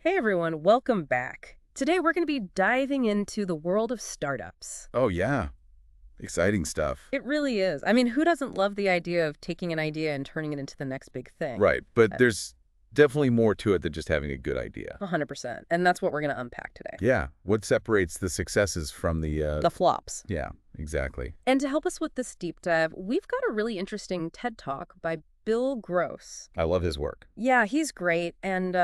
Hey everyone, welcome back. Today we're going to be diving into the world of startups. Oh, yeah. Exciting stuff. It really is. I mean, who doesn't love the idea of taking an idea and turning it into the next big thing? Right. But Uh, there's definitely more to it than just having a good idea. 100%. And that's what we're going to unpack today. Yeah. What separates the successes from The flops. yeah, exactly. And to help us with this deep dive, we've got a really interesting TED Talk by Bill Gross. I love his work. Yeah, he's great. And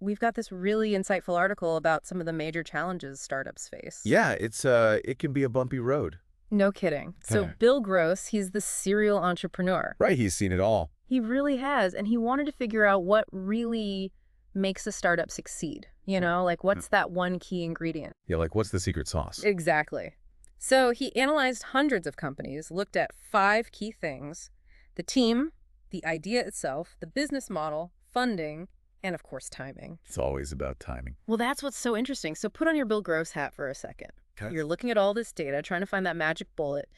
we've got this really insightful article about some of the major challenges startups face. Yeah, it can be a bumpy road. No kidding. So Bill Gross, he's the serial entrepreneur. Right. He's seen it all. He really has. And he wanted to figure out what really makes a startup succeed. Like what's that one key ingredient? Yeah, like what's the secret sauce? Exactly. So he analyzed hundreds of companies, looked at 5 key things: the team, the idea itself, the business model, funding, and of course, timing. It's always about timing. Well, that's what's so interesting. So put on your Bill Gross hat for a second. Okay. You're looking at all this data, trying to find that magic bullet.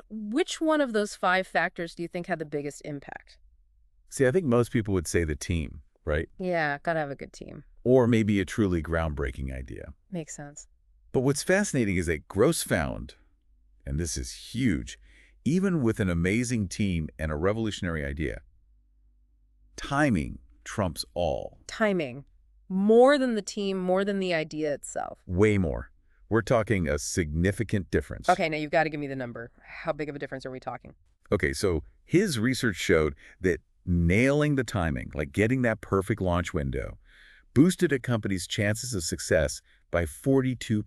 Which one of those 5 factors do you think had the biggest impact? See, I think most people would say the team, right? Yeah, gotta have a good team. Or maybe a truly groundbreaking idea. Makes sense. But what's fascinating is that Gross found, and this is huge, even with an amazing team and a revolutionary idea, timing trumps all. Timing. More than the team, more than the idea itself. Way more. We're talking a significant difference. Okay, now you've got to give me the number. How big of a difference are we talking? Okay, so his research showed that nailing the timing, like getting that perfect launch window, boosted a company's chances of success by 42%.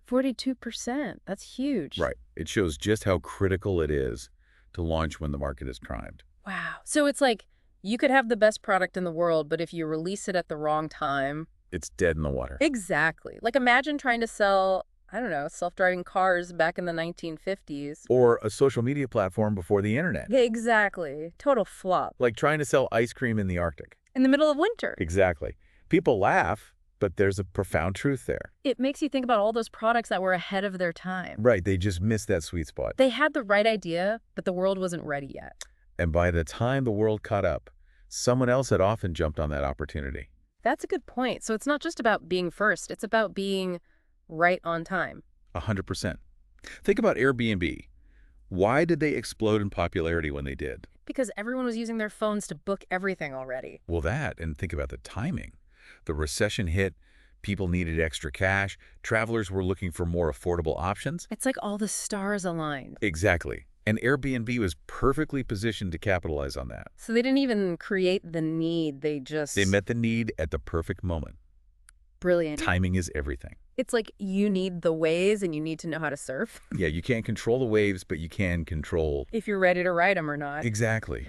42%. That's huge. Right. It shows just how critical it is to launch when the market is primed. Wow. So it's like you could have the best product in the world, but if you release it at the wrong time. It's dead in the water. Exactly. Like imagine trying to sell, I don't know, self-driving cars back in the 1950s. Or a social media platform before the internet. Exactly. Total flop. Like trying to sell ice cream in the Arctic. In the middle of winter. Exactly. People laugh, but there's a profound truth there. It makes you think about all those products that were ahead of their time. Right, they just missed that sweet spot. They had the right idea, but the world wasn't ready yet. And by the time the world caught up, someone else had often jumped on that opportunity. That's a good point. So it's not just about being first. It's about being right on time. 100%. Think about Airbnb. Why did they explode in popularity when they did? Because everyone was using their phones to book everything already. Well, that, and think about the timing. The recession hit, people needed extra cash, travelers were looking for more affordable options. It's like all the stars aligned. Exactly. And Airbnb was perfectly positioned to capitalize on that. So they didn't even create the need. They met the need at the perfect moment. Brilliant. Timing is everything. It's like you need the waves and you need to know how to surf. Yeah, you can't control the waves, but you can control... If you're ready to ride them or not. Exactly.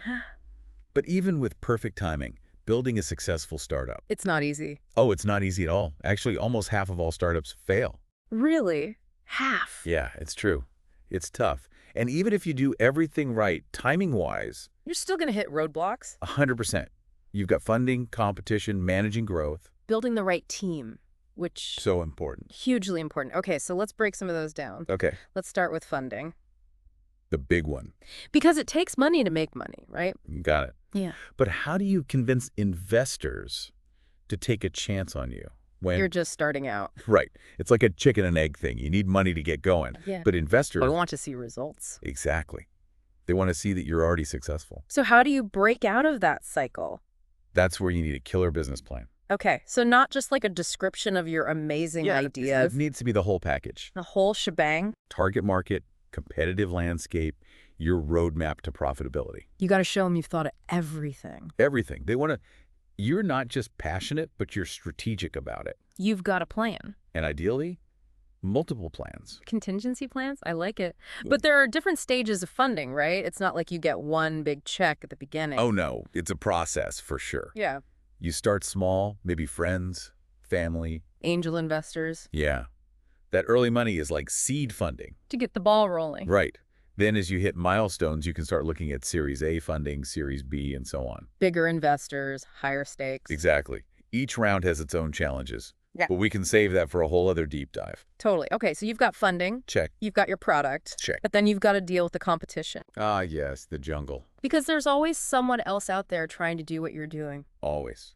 But even with perfect timing, building a successful startup... It's not easy. Oh, it's not easy at all. Actually, almost half of all startups fail. Really? Half? Yeah, it's true. It's tough. And even if you do everything right, timing-wise... You're still going to hit roadblocks. 100%. You've got funding, competition, managing growth. Building the right team, which... So important. Hugely important. Okay, so let's break some of those down. Okay. Let's start with funding. The big one. Because it takes money to make money, right? Got it. Yeah. But how do you convince investors to take a chance on you when... You're just starting out. Right. It's like a chicken and egg thing. You need money to get going. Yeah. But investors... But we want to see results. Exactly. They want to see that you're already successful. So how do you break out of that cycle? That's where you need a killer business plan. Okay, so not just like a description of your amazing ideas. It needs to be the whole package. The whole shebang. Target market, competitive landscape, your roadmap to profitability. You got to show them you've thought of everything. Everything. They want to... You're not just passionate, but you're strategic about it. You've got a plan. And ideally, multiple plans. Contingency plans? I like it. But there are different stages of funding, right? It's not like you get one big check at the beginning. Oh, no. It's a process for sure. Yeah. You start small, maybe friends, family. Angel investors. Yeah. That early money is like seed funding. To get the ball rolling. Right. Then as you hit milestones, you can start looking at Series A funding, Series B, and so on. Bigger investors, higher stakes. Exactly. Each round has its own challenges. Yeah. But we can save that for a whole other deep dive. Totally. Okay, so you've got funding. Check. You've got your product. Check. But then you've got to deal with the competition. Ah, yes, the jungle. Because there's always someone else out there trying to do what you're doing. Always.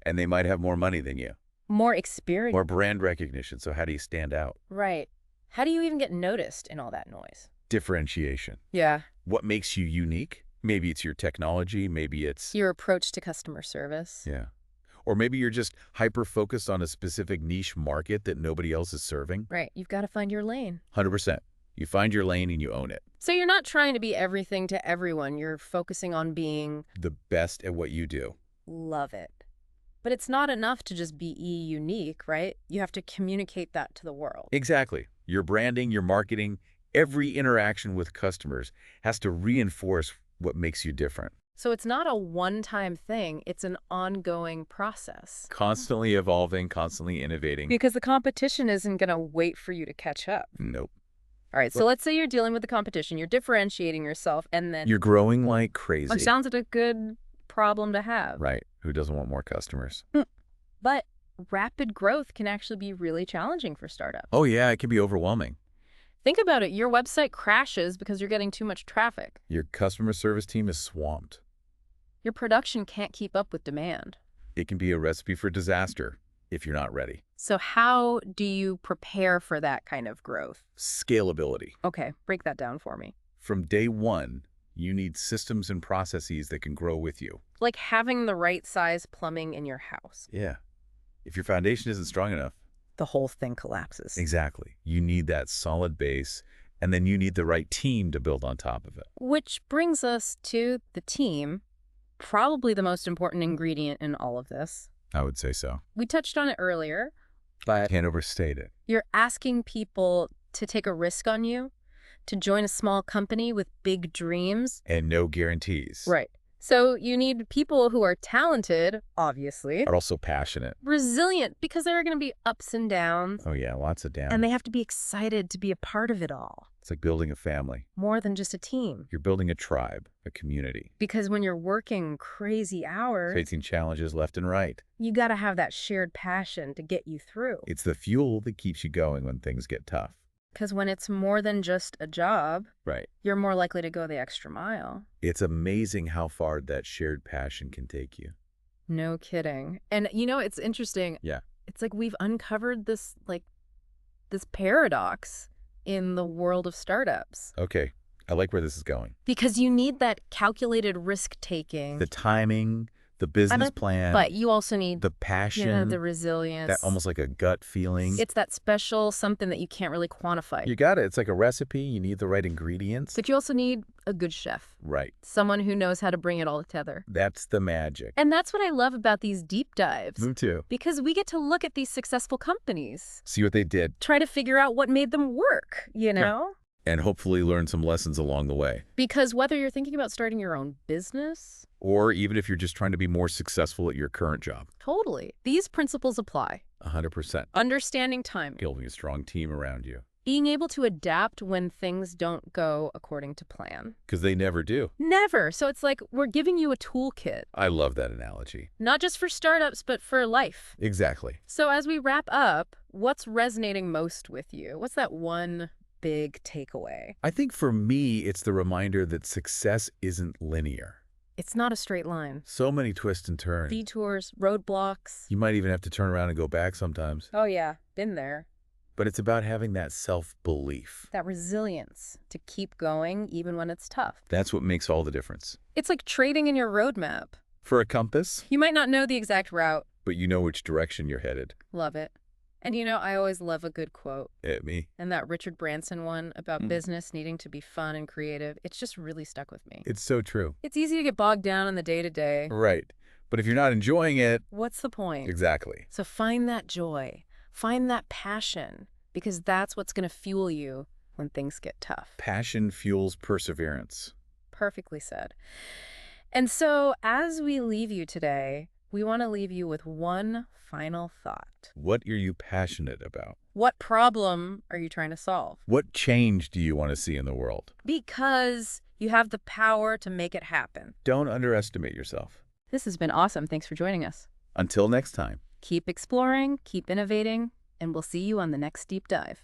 And they might have more money than you. More experience. More brand recognition. So how do you stand out? Right. How do you even get noticed in all that noise? Differentiation. Yeah. What makes you unique? Maybe it's your technology. Maybe it's, Your approach to customer service. yeah. Or maybe you're just hyper-focused on a specific niche market that nobody else is serving. Right. You've got to find your lane. 100%. You find your lane and you own it. So you're not trying to be everything to everyone. You're focusing on being... The best at what you do. Love it. But it's not enough to just be unique, right? You have to communicate that to the world. Exactly. Your branding, your marketing, every interaction with customers has to reinforce what makes you different. So it's not a one-time thing. It's an ongoing process. Constantly evolving, constantly innovating. Because the competition isn't going to wait for you to catch up. Nope. All right, so let's say you're dealing with the competition. You're differentiating yourself, and then... You're growing like crazy. It sounds like a good problem to have. Right. Who doesn't want more customers? But rapid growth can actually be really challenging for startups. Oh, yeah. It can be overwhelming. Think about it. Your website crashes because you're getting too much traffic. Your customer service team is swamped. Your production can't keep up with demand. It can be a recipe for disaster if you're not ready. So how do you prepare for that kind of growth? Scalability. Okay, break that down for me. From day one, you need systems and processes that can grow with you. Like having the right size plumbing in your house. Yeah. If your foundation isn't strong enough. The whole thing collapses. Exactly. You need that solid base, and then you need the right team to build on top of it. Which brings us to the team, probably the most important ingredient in all of this. I would say so. We touched on it earlier. But can't overstate it. You're asking people to take a risk on you, to join a small company with big dreams. And no guarantees. Right. So you need people who are talented, obviously. Are also passionate. Resilient, because there are going to be ups and downs. Oh, yeah. Lots of downs. And they have to be excited to be a part of it all. It's like building a family. More than just a team. You're building a tribe, a community. Because when you're working crazy hours, Facing challenges left and right. you got to have that shared passion to get you through. It's the fuel that keeps you going when things get tough. Because when it's more than just a job, Right. you're more likely to go the extra mile. It's amazing how far that shared passion can take you. No kidding. And you know, it's interesting. Yeah. It's like we've uncovered this paradox in the world of startups. Okay. I like where this is going. Because you need that calculated risk-taking. The timing, the business plan. But you also need the passion. the resilience. That almost like a gut feeling. It's that special something that you can't really quantify. You got it. It's like a recipe. You need the right ingredients. But you also need a good chef. Right. Someone who knows how to bring it all together. That's the magic. And that's what I love about these deep dives. Me too. Because we get to look at these successful companies. See what they did. Try to figure out what made them work, you know? And hopefully learn some lessons along the way. Because whether you're thinking about starting your own business... Or even if you're just trying to be more successful at your current job. Totally. These principles apply. 100%. Understanding timing. Building a strong team around you. Being able to adapt when things don't go according to plan. Because they never do. Never. So it's like we're giving you a toolkit. I love that analogy. Not just for startups, but for life. Exactly. So as we wrap up, what's resonating most with you? What's that one big takeaway? I think for me, it's the reminder that success isn't linear. It's not a straight line. So many twists and turns. Detours, roadblocks. You might even have to turn around and go back sometimes. Oh yeah, been there. But it's about having that self-belief. That resilience to keep going even when it's tough. That's what makes all the difference. It's like trading in your roadmap. For a compass, You might not know the exact route. but you know which direction you're headed. Love it. And you know, I always love a good quote. Me. And that Richard Branson one about business needing to be fun and creative, it's just really stuck with me. It's so true. It's easy to get bogged down in the day-to-day. Right. But if you're not enjoying it... What's the point? Exactly. So find that joy. Find that passion. Because that's what's going to fuel you when things get tough. Passion fuels perseverance. Perfectly said. And so as we leave you today, we want to leave you with one final thought. What are you passionate about? What problem are you trying to solve? What change do you want to see in the world? Because you have the power to make it happen. Don't underestimate yourself. This has been awesome. Thanks for joining us. Until next time. Keep exploring, keep innovating, and we'll see you on the next deep dive.